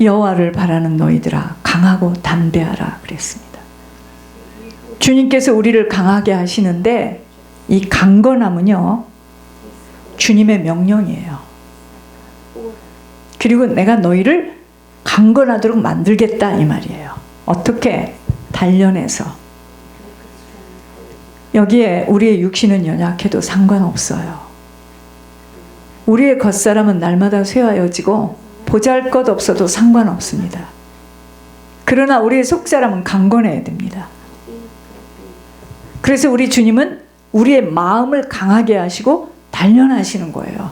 여호와를 바라는 너희들아 강하고 담대하라 그랬습니다. 주님께서 우리를 강하게 하시는데 이 강건함은요 주님의 명령이에요. 그리고 내가 너희를 강건하도록 만들겠다 이 말이에요. 어떻게? 단련해서. 여기에 우리의 육신은 연약해도 상관없어요. 우리의 겉사람은 날마다 쇠하여지고 보잘것없어도 상관없습니다. 그러나 우리의 속사람은 강건해야 됩니다. 그래서 우리 주님은 우리의 마음을 강하게 하시고 단련하시는 거예요.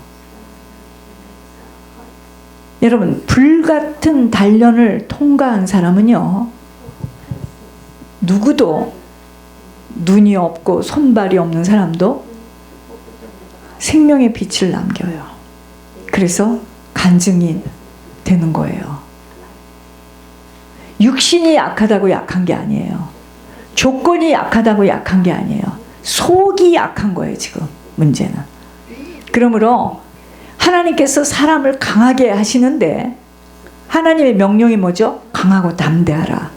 여러분, 불같은 단련을 통과한 사람은요 누구도, 눈이 없고 손발이 없는 사람도 생명의 빛을 남겨요. 그래서 간증이 되는 거예요. 육신이 약하다고 약한 게 아니에요. 조건이 약하다고 약한 게 아니에요. 속이 약한 거예요 지금 문제는. 그러므로 하나님께서 사람을 강하게 하시는데 하나님의 명령이 뭐죠? 강하고 담대하라.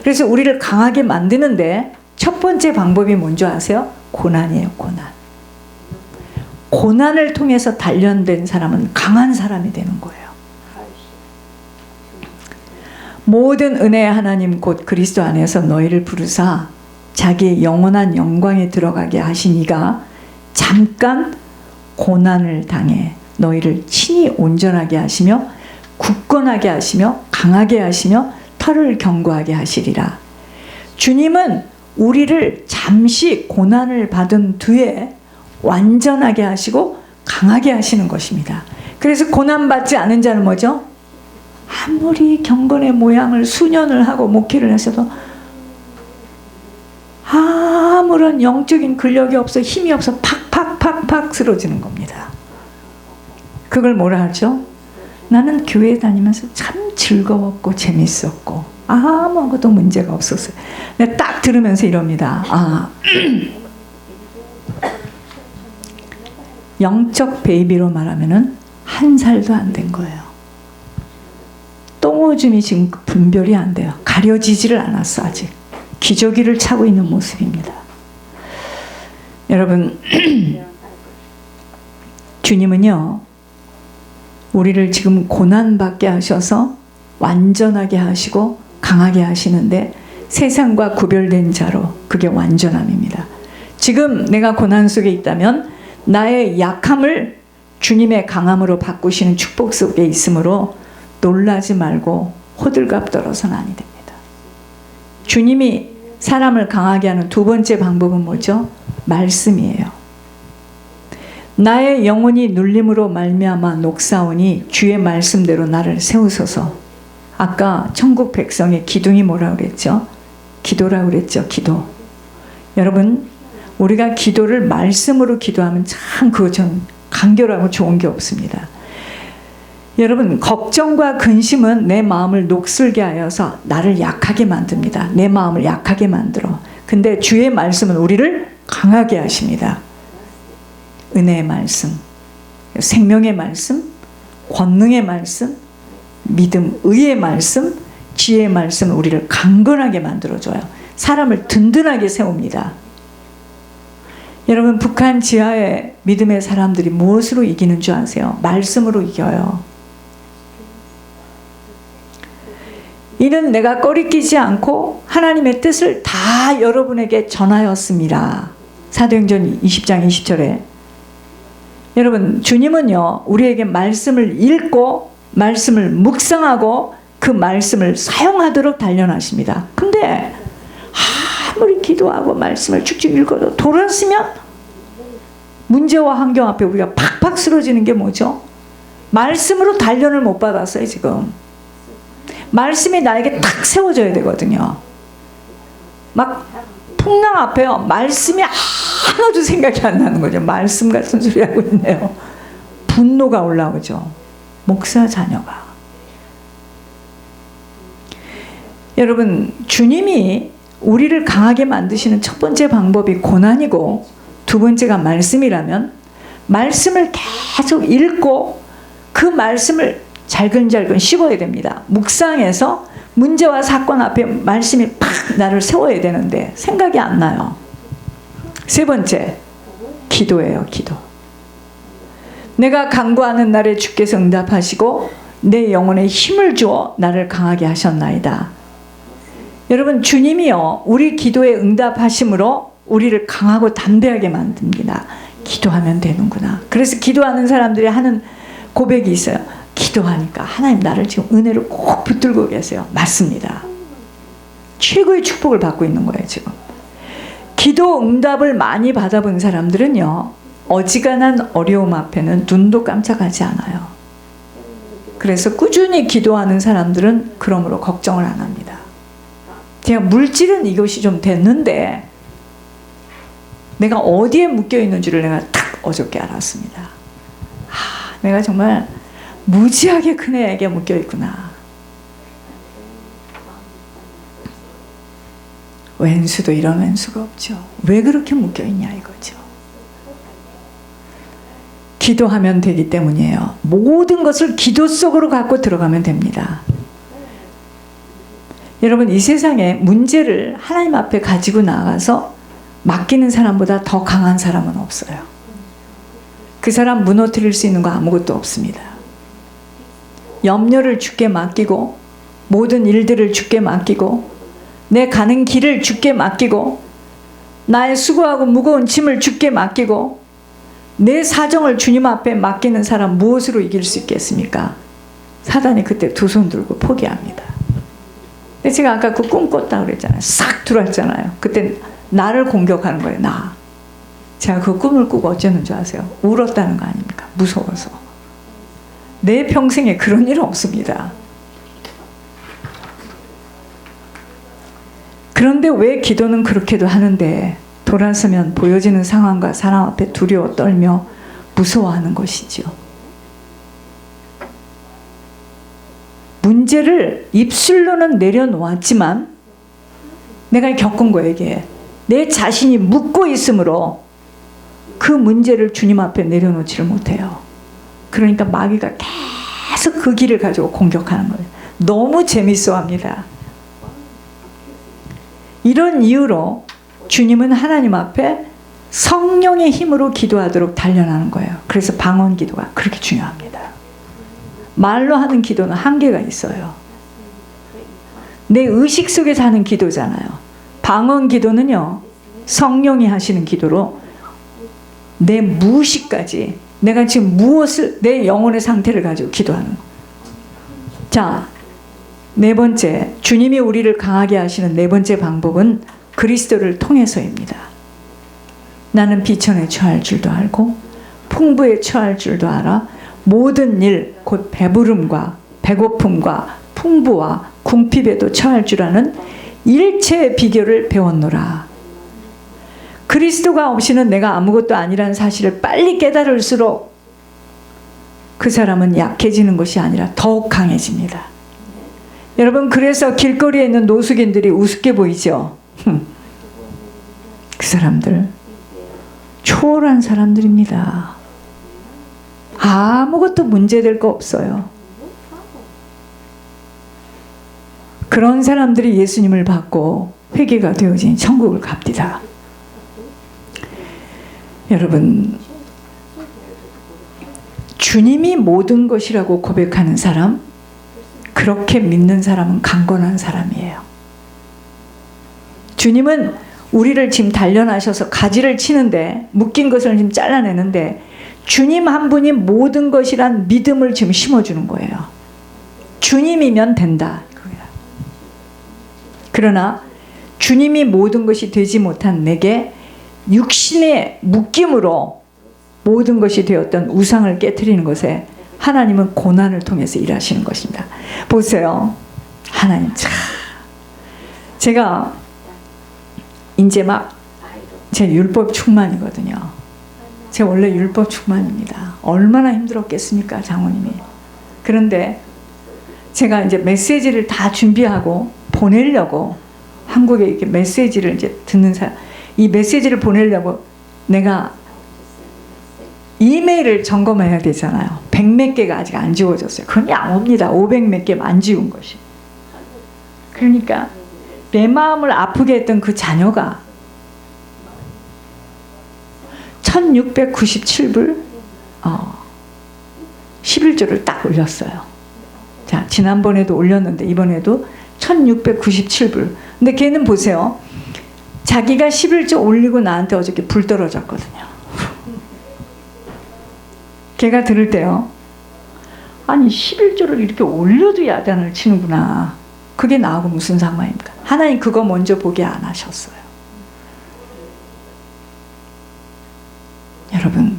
그래서 우리를 강하게 만드는데 첫 번째 방법이 뭔지 아세요? 고난이에요. 고난. 고난을 통해서 단련된 사람은 강한 사람이 되는 거예요. 모든 은혜의 하나님 곧 그리스도 안에서 너희를 부르사 자기의 영원한 영광에 들어가게 하신 이가 잠깐 고난을 당해 너희를 친히 온전하게 하시며 굳건하게 하시며 강하게 하시며 털을 견고하게 하시리라. 주님은 우리를 잠시 고난을 받은 뒤에 완전하게 하시고 강하게 하시는 것입니다. 그래서 고난받지 않은 자는 뭐죠? 아무리 경건의 모양을 수년을 하고 목회를 하셔도 아무런 영적인 근력이 없어 힘이 없어 팍팍팍팍 쓰러지는 겁니다. 그걸 뭐라 하죠? 나는 교회 다니면서 참 즐거웠고 재밌었고 아무것도 문제가 없었어요. 내가 딱 들으면서 이럽니다. 영적 베이비로 말하면은 1살도 안 된 거예요. 똥오줌이 지금 분별이 안 돼요. 가려지지를 않았어 아직. 기저귀를 차고 있는 모습입니다. 여러분 주님은요 우리를 지금 고난받게 하셔서 완전하게 하시고 강하게 하시는데 세상과 구별된 자로 그게 완전함입니다. 지금 내가 고난 속에 있다면 나의 약함을 주님의 강함으로 바꾸시는 축복 속에 있으므로 놀라지 말고 호들갑 떨어서는 아니 됩니다. 주님이 사람을 강하게 하는 두 번째 방법은 뭐죠? 말씀이에요. 나의 영혼이 눌림으로 말미암아 녹사오니 주의 말씀대로 나를 세우소서. 아까 천국 백성의 기둥이 뭐라고 그랬죠? 기도라고 그랬죠. 기도. 여러분 우리가 기도를 말씀으로 기도하면 참 그거 좀 간결하고 좋은 게 없습니다. 여러분 걱정과 근심은 내 마음을 녹슬게 하여서 나를 약하게 만듭니다. 내 마음을 약하게 만들어. 근데 주의 말씀은 우리를 강하게 하십니다. 은혜의 말씀, 생명의 말씀, 권능의 말씀, 믿음, 의의 말씀, 지혜의 말씀은 우리를 강건하게 만들어줘요. 사람을 든든하게 세웁니다. 여러분 북한 지하의 믿음의 사람들이 무엇으로 이기는 줄 아세요? 말씀으로 이겨요. 이는 내가 꺼리끼지 않고 하나님의 뜻을 다 여러분에게 전하였습니다. 사도행전 20장 20절에 여러분 주님은요 우리에게 말씀을 읽고 말씀을 묵상하고 그 말씀을 사용하도록 단련하십니다. 근데 아무리 기도하고 말씀을 쭉쭉 읽어도 돌았으면 문제와 환경 앞에 우리가 팍팍 쓰러지는 게 뭐죠? 말씀으로 단련을 못 받았어요. 지금 말씀이 나에게 탁 세워져야 되거든요. 막 풍랑 앞에요 말씀이 하나도 생각이 안 나는 거죠. 말씀 같은 소리 하고 있네요. 분노가 올라오죠. 목사 자녀가. 여러분 주님이 우리를 강하게 만드시는 첫 번째 방법이 고난이고 두 번째가 말씀이라면 말씀을 계속 읽고 그 말씀을 잘근잘근 씹어야 됩니다. 묵상해서 문제와 사건 앞에 말씀이 팍 나를 세워야 되는데 생각이 안 나요. 세 번째, 기도예요. 기도. 내가 간구하는 날에 주께서 응답하시고 내 영혼에 힘을 주어 나를 강하게 하셨나이다. 여러분, 주님이요, 우리 기도에 응답하심으로 우리를 강하고 담대하게 만듭니다. 기도하면 되는구나. 그래서 기도하는 사람들이 하는 고백이 있어요. 기도하니까 하나님 나를 지금 은혜로 꼭 붙들고 계세요. 맞습니다. 최고의 축복을 받고 있는 거예요, 지금. 기도 응답을 많이 받아본 사람들은요, 어지간한 어려움 앞에는 눈도 깜짝하지 않아요. 그래서 꾸준히 기도하는 사람들은 그러므로 걱정을 안 합니다. 제가 물질은 이것이 좀 됐는데 내가 어디에 묶여 있는지를 내가 딱 어저께 알았습니다. 내가 정말 무지하게 큰 애에게 묶여 있구나. 왼수도 이런 왼수가 없죠. 왜 그렇게 묶여 있냐 이거죠. 기도하면 되기 때문이에요. 모든 것을 기도 속으로 갖고 들어가면 됩니다. 여러분, 이 세상에 문제를 하나님 앞에 가지고 나가서 맡기는 사람보다 더 강한 사람은 없어요. 그 사람 무너뜨릴 수 있는 거 아무것도 없습니다. 염려를 주께 맡기고 모든 일들을 주께 맡기고 내 가는 길을 주께 맡기고 나의 수고하고 무거운 짐을 주께 맡기고 내 사정을 주님 앞에 맡기는 사람 무엇으로 이길 수 있겠습니까? 사단이 그때 두 손 들고 포기합니다. 근데 제가 아까 그 꿈 꿨다 그랬잖아요. 싹 들어왔잖아요. 그때 나를 공격하는 거예요. 나. 제가 그 꿈을 꾸고 어쩌는 줄 아세요? 울었다는 거 아닙니까? 무서워서. 내 평생에 그런 일은 없습니다. 그런데 왜 기도는 그렇게도 하는데 돌아서면 보여지는 상황과 사람 앞에 두려워 떨며 무서워하는 것이죠. 문제를 입술로는 내려놓았지만 내가 겪은 거예요. 이게 내 자신이 묻고 있으므로 그 문제를 주님 앞에 내려놓지를 못해요. 그러니까 마귀가 계속 그 길을 가지고 공격하는 거예요. 너무 재밌어합니다. 이런 이유로 주님은 하나님 앞에 성령의 힘으로 기도하도록 단련하는 거예요. 그래서 방언 기도가 그렇게 중요합니다. 말로 하는 기도는 한계가 있어요. 내 의식 속에서 하는 기도잖아요. 방언 기도는요, 성령이 하시는 기도로 내 무의식까지 내가 지금 무엇을, 내 영혼의 상태를 가지고 기도하는 거. 자, 네 번째, 주님이 우리를 강하게 하시는 네 번째 방법은 그리스도를 통해서입니다. 나는 비천에 처할 줄도 알고 풍부에 처할 줄도 알아 모든 일 곧 배부름과 배고픔과 풍부와 궁핍에도 처할 줄 아는 일체의 비결을 배웠노라. 그리스도가 없이는 내가 아무것도 아니라는 사실을 빨리 깨달을수록 그 사람은 약해지는 것이 아니라 더욱 강해집니다. 여러분, 그래서 길거리에 있는 노숙인들이 우습게 보이죠? 그 사람들 초월한 사람들입니다. 아무것도 문제될 거 없어요. 그런 사람들이 예수님을 받고 회개가 되어진 천국을 갑니다. 여러분, 주님이 모든 것이라고 고백하는 사람, 그렇게 믿는 사람은 강건한 사람이에요. 주님은 우리를 지금 단련하셔서 가지를 치는데, 묶인 것을 지금 잘라내는데 주님 한 분이 모든 것이란 믿음을 지금 심어주는 거예요. 주님이면 된다. 그러나 주님이 모든 것이 되지 못한 내게 육신의 묶임으로 모든 것이 되었던 우상을 깨트리는 것에 하나님은 고난을 통해서 일하시는 것입니다. 보세요. 하나님 참, 제가 이제 막 제 율법 충만이거든요. 제가 원래 율법 충만입니다. 얼마나 힘들었겠습니까, 장모님이. 그런데 제가 이제 메시지를 다 준비하고 보내려고, 한국에 이렇게 메시지를 이제 듣는 사람, 이 메시지를 보내려고 내가 이메일을 점검해야 되잖아요. 100몇 개가 아직 안 지워졌어요. 그건 안 옵니다. 500몇 개만 안 지운 것이. 그러니까 내 마음을 아프게 했던 그 자녀가 1697불 11조를 딱 올렸어요. 자, 지난번에도 올렸는데 이번에도 1697불. 근데 걔는 보세요. 자기가 11조 올리고 나한테 어저께 불 떨어졌거든요. 걔가 들을 때요. 아니 11조를 이렇게 올려도 야단을 치는구나. 그게 나하고 무슨 상관입니까? 하나님 그거 먼저 보게 안 하셨어요. 여러분,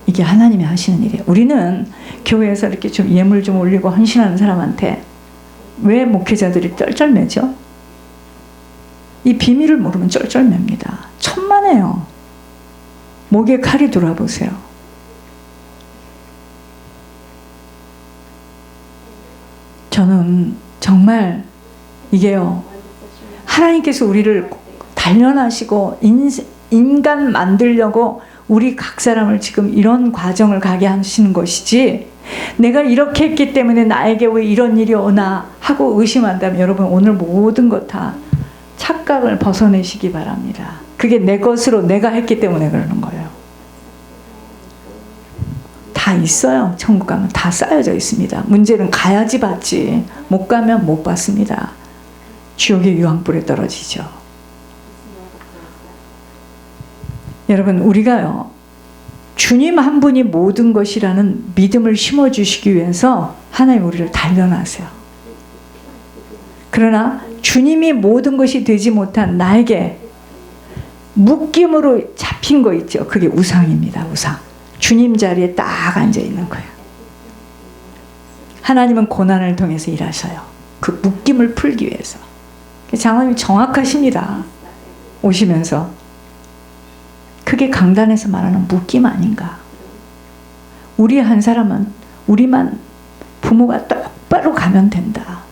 이게 하나님이 하시는 일이에요. 우리는 교회에서 이렇게 좀 예물 좀 올리고 헌신하는 사람한테 왜 목회자들이 쩔쩔매죠? 이 비밀을 모르면 쩔쩔맵니다. 천만에요. 목에 칼이 돌아보세요. 저는 정말 이게요, 하나님께서 우리를 단련하시고 인간 만들려고 우리 각 사람을 지금 이런 과정을 가게 하시는 것이지, 내가 이렇게 했기 때문에 나에게 왜 이런 일이 오나 하고 의심한다면 여러분 오늘 모든 것 다 착각을 벗어내시기 바랍니다. 그게 내 것으로 내가 했기 때문에 그러는 거예요. 다 있어요. 천국 가면 다 쌓여져 있습니다. 문제는 가야지 받지, 못 가면 못 받습니다. 지옥의 유황불에 떨어지죠. 여러분, 우리가요, 주님 한 분이 모든 것이라는 믿음을 심어주시기 위해서 하나님 우리를 단련하세요. 그러나 주님이 모든 것이 되지 못한 나에게 묶임으로 잡힌 거 있죠. 그게 우상입니다. 우상. 주님 자리에 딱 앉아 있는 거예요. 하나님은 고난을 통해서 일하셔요. 그 묶임을 풀기 위해서. 장로님이 정확하십니다. 오시면서. 그게 강단에서 말하는 묶임 아닌가. 우리 한 사람은 우리만 부모가 똑바로 가면 된다.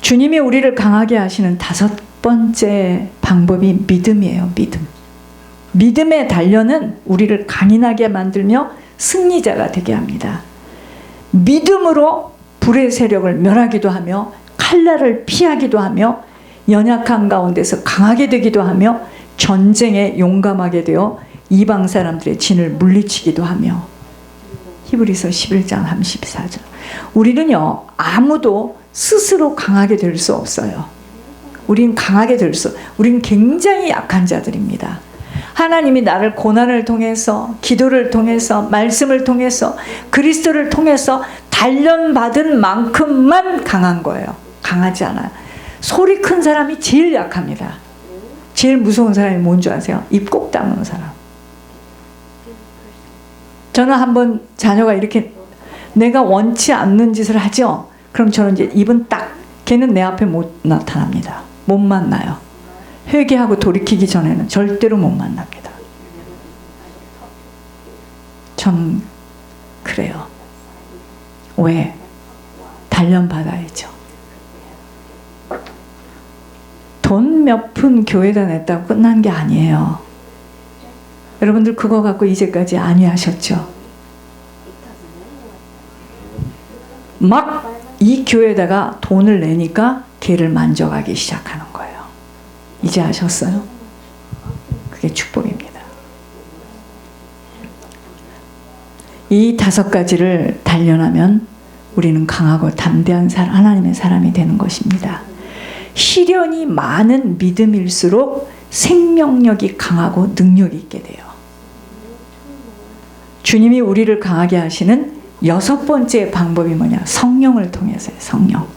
주님이 우리를 강하게 하시는 5번째 방법이 믿음이에요. 믿음. 믿음의 단련은 우리를 강인하게 만들며 승리자가 되게 합니다. 믿음으로 불의 세력을 멸하기도 하며 칼날을 피하기도 하며 연약한 가운데서 강하게 되기도 하며 전쟁에 용감하게 되어 이방 사람들의 진을 물리치기도 하며. 히브리서 11장 34절. 우리는요, 아무도 스스로 강하게 될 수 없어요. 우린 강하게 우린 굉장히 약한 자들입니다. 하나님이 나를 고난을 통해서, 기도를 통해서, 말씀을 통해서, 그리스도를 통해서 단련받은 만큼만 강한 거예요. 강하지 않아요. 소리 큰 사람이 제일 약합니다. 제일 무서운 사람이 뭔지 아세요? 입 꼭 다무는 사람. 저는 한번 자녀가 이렇게 내가 원치 않는 짓을 하죠. 그럼 저는 이제 입은 딱, 걔는 내 앞에 못 나타납니다. 못 만나요. 회개하고 돌이키기 전에는 절대로 못 만납니다. 전 그래요. 왜? 단련받아야죠. 돈 몇 푼 교회다 냈다고 끝난 게 아니에요. 여러분들 그거 갖고 이제까지 안위하셨죠? 막 이 교회에다가 돈을 내니까 걔를 만져가기 시작하는 거예요. 이제 아셨어요? 그게 축복입니다. 이 5가지를 단련하면 우리는 강하고 담대한 하나님의 사람이 되는 것입니다. 시련이 많은 믿음일수록 생명력이 강하고 능력이 있게 돼요. 주님이 우리를 강하게 하시는 6번째 방법이 뭐냐? 성령을 통해서요. 성령.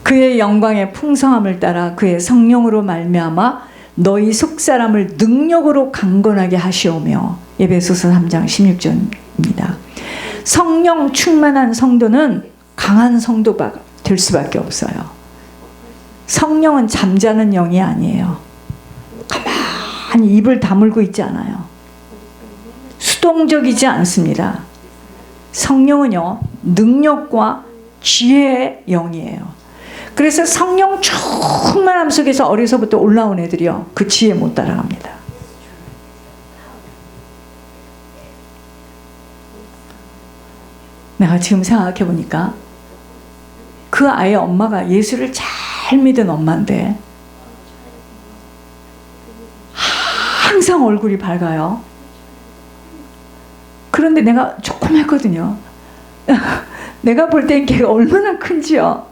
그의 영광의 풍성함을 따라 그의 성령으로 말미암아 너희 속사람을 능력으로 강건하게 하시오며. 에베소서 3장 16절입니다. 성령 충만한 성도는 강한 성도가 될 수밖에 없어요. 성령은 잠자는 영이 아니에요. 가만히 입을 다물고 있지 않아요. 수동적이지 않습니다. 성령은요, 능력과 지혜의 영이에요. 그래서 성령 충만함 속에서 어려서부터 올라온 애들이요, 그 지혜 못 따라갑니다. 내가 지금 생각해 보니까 그 아이의 엄마가 예수를 잘 믿은 엄마인데 항상 얼굴이 밝아요. 그런데 내가 조금 했거든요. 내가 볼 땐 걔가 얼마나 큰지요.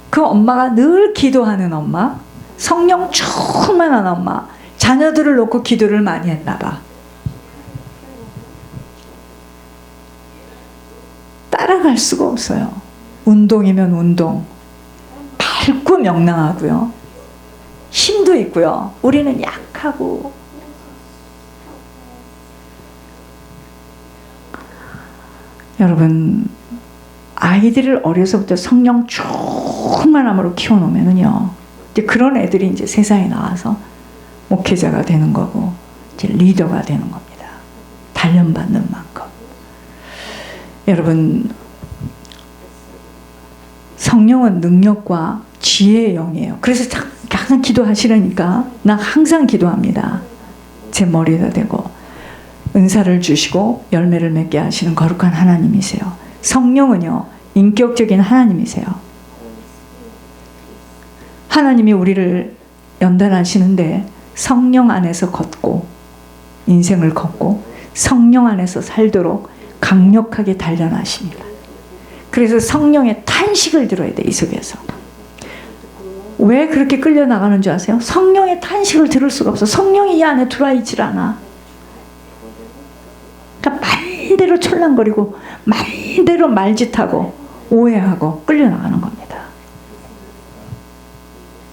그 엄마가 늘 기도하는 엄마, 성령 충만한 엄마, 자녀들을 놓고 기도를 많이 했나 봐. 따라갈 수가 없어요. 운동이면 운동, 밝고 명랑하고요, 힘도 있고요. 우리는 약하고. 여러분, 아이들을 어려서부터 성령 충만함으로 키워놓으면요, 이제 그런 애들이 이제 세상에 나와서 목회자가 되는 거고, 이제 리더가 되는 겁니다. 단련받는 만큼. 여러분, 성령은 능력과 지혜의 영이에요. 그래서 항상 기도하시라니까. 나 항상 기도합니다. 제 머리에다 대고. 은사를 주시고 열매를 맺게 하시는 거룩한 하나님이세요. 성령은요, 인격적인 하나님이세요. 하나님이 우리를 연단하시는데 성령 안에서 걷고, 인생을 걷고 성령 안에서 살도록 강력하게 단련하십니다. 그래서 성령의 탄식을 들어야 돼, 이 속에서. 왜 그렇게 끌려나가는 줄 아세요? 성령의 탄식을 들을 수가 없어. 성령이 이 안에 들어와 있질 않아. 그러니까 말대로 촐랑거리고 말대로 말짓하고 오해하고 끌려나가는 겁니다.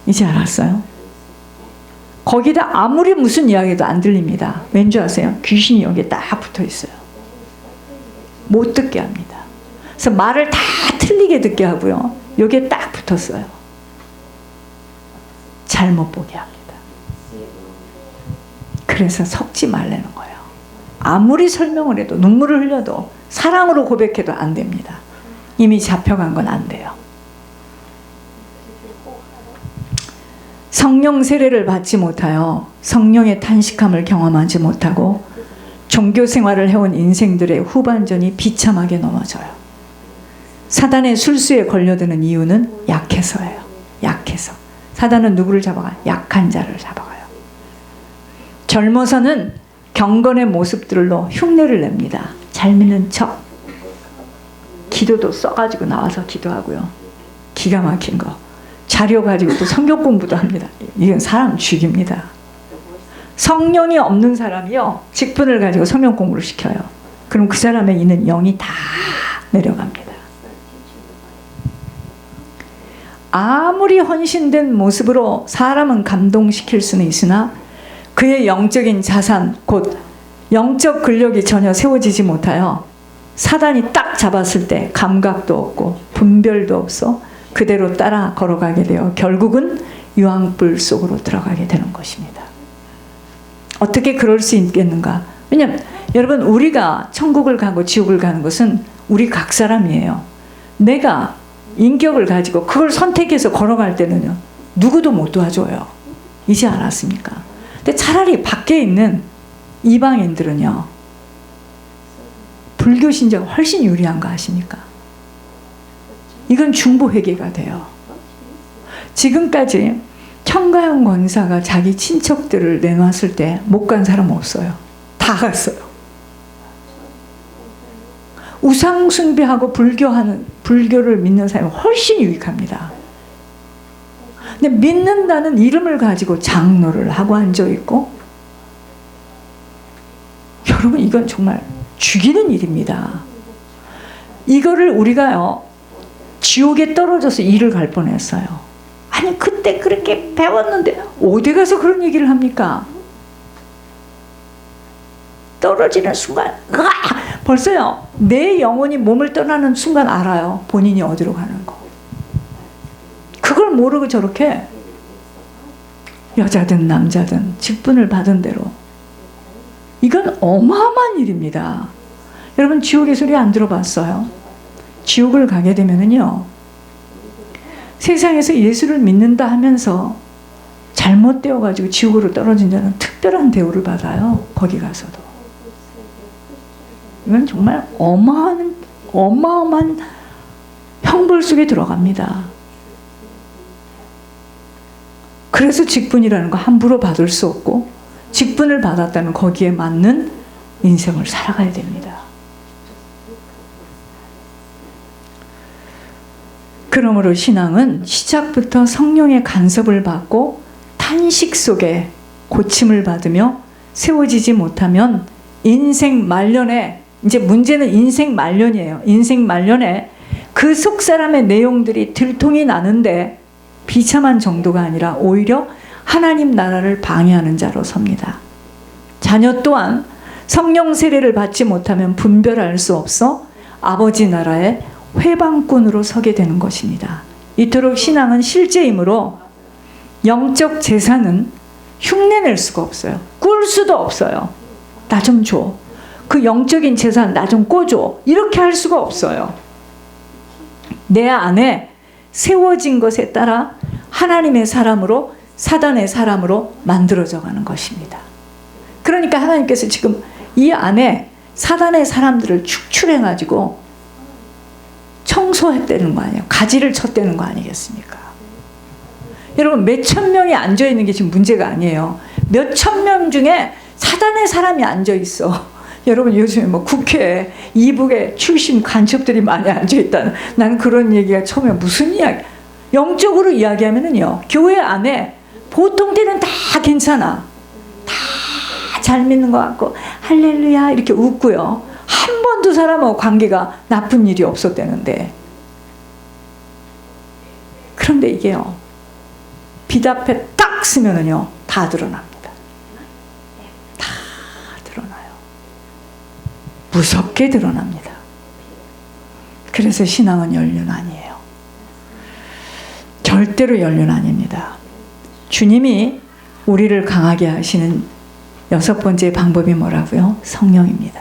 이제 알았어요? 거기다 아무리 무슨 이야기도 안 들립니다. 왠지 아세요? 귀신이 여기에 딱 붙어 있어요. 못 듣게 합니다. 그래서 말을 다 틀리게 듣게 하고요, 여기에 딱 붙었어요. 잘못 보게 합니다. 그래서 섞지 말라는 거예요. 아무리 설명을 해도, 눈물을 흘려도, 사랑으로 고백해도 안 됩니다. 이미 잡혀간 건 안 돼요. 성령 세례를 받지 못하여 성령의 탄식함을 경험하지 못하고 종교 생활을 해온 인생들의 후반전이 비참하게 넘어져요. 사단의 술수에 걸려드는 이유는 약해서예요. 약해서. 사단은 누구를 잡아가요? 약한 자를 잡아가요. 젊어서는 경건의 모습들로 흉내를 냅니다. 잘 믿는 척. 기도도 써가지고 나와서 기도하고요. 기가 막힌 거. 자료 가지고 또 성경 공부도 합니다. 이건 사람 죽입니다. 성령이 없는 사람이요, 직분을 가지고 성경 공부를 시켜요. 그럼 그 사람에 있는 영이 다 내려갑니다. 아무리 헌신된 모습으로 사람은 감동시킬 수는 있으나 그의 영적인 자산, 곧 영적 근력이 전혀 세워지지 못하여 사단이 딱 잡았을 때 감각도 없고 분별도 없어 그대로 따라 걸어가게 되어 결국은 유황불 속으로 들어가게 되는 것입니다. 어떻게 그럴 수 있겠는가? 왜냐하면 여러분, 우리가 천국을 가고 지옥을 가는 것은 우리 각 사람이에요. 내가 인격을 가지고 그걸 선택해서 걸어갈 때는요, 누구도 못 도와줘요. 이제 알았습니까? 근데 차라리 밖에 있는 이방인들은요, 불교 신자가 훨씬 유리한 거 아십니까? 이건 중보회개가 돼요. 지금까지 청가영 권사가 자기 친척들을 내놨을 때 못 간 사람 없어요. 다 갔어요. 우상 숭배하고 불교를 믿는 사람이 훨씬 유익합니다. 근데 믿는다는 이름을 가지고 장로를 하고 앉아있고, 여러분, 이건 정말 죽이는 일입니다. 이거를 우리가요, 지옥에 떨어져서 일을 갈 뻔했어요. 아니, 그때 그렇게 배웠는데 어디 가서 그런 얘기를 합니까? 떨어지는 순간, 벌써요, 내 영혼이 몸을 떠나는 순간 알아요. 본인이 어디로 가는 거. 그걸 모르고 저렇게 여자든 남자든 직분을 받은 대로, 이건 어마어마한 일입니다. 여러분, 지옥의 소리 안 들어봤어요? 지옥을 가게 되면은요, 세상에서 예수를 믿는다 하면서 잘못되어 가지고 지옥으로 떨어진 자는 특별한 대우를 받아요. 거기 가서도. 이건 정말 어마어마한 형벌 속에 들어갑니다. 그래서 직분이라는 거 함부로 받을 수 없고, 직분을 받았다는 거기에 맞는 인생을 살아가야 됩니다. 그러므로 신앙은 시작부터 성령의 간섭을 받고 탄식 속에 고침을 받으며 세워지지 못하면 인생 말년에, 이제 문제는 인생 말년이에요. 인생 말년에 그 속 사람의 내용들이 들통이 나는데 비참한 정도가 아니라 오히려 하나님 나라를 방해하는 자로 섭니다. 자녀 또한 성령 세례를 받지 못하면 분별할 수 없어 아버지 나라의 회방꾼으로 서게 되는 것입니다. 이토록 신앙은 실제이므로 영적 재산은 흉내낼 수가 없어요. 꿀 수도 없어요. 나 좀 줘. 그 영적인 재산 나 좀 꿔줘. 이렇게 할 수가 없어요. 내 안에 세워진 것에 따라 하나님의 사람으로, 사단의 사람으로 만들어져 가는 것입니다. 그러니까 하나님께서 지금 이 안에 사단의 사람들을 축출해 가지고 청소했다는 거 아니에요. 가지를 쳤다는 거 아니겠습니까? 여러분, 몇천 명이 앉아 있는 게 지금 문제가 아니에요. 몇천 명 중에 사단의 사람이 앉아 있어. 여러분, 요즘에 뭐 국회에 이북에 출신 간첩들이 많이 앉아 있다는, 난 그런 얘기가 처음에 무슨 이야기, 영적으로 이야기하면은요, 교회 안에 보통 때는 다 괜찮아. 다 잘 믿는 것 같고 할렐루야 이렇게 웃고요. 한 번도 사람하고 관계가 나쁜 일이 없었다는데. 그런데 이게요, 빛 앞에 딱 쓰면은요, 다 드러납니다. 다 드러나요. 무섭게 드러납니다. 그래서 신앙은 연륜 아니에요. 절대로 연륜 아닙니다. 주님이 우리를 강하게 하시는 6번째 방법이 뭐라고요? 성령입니다.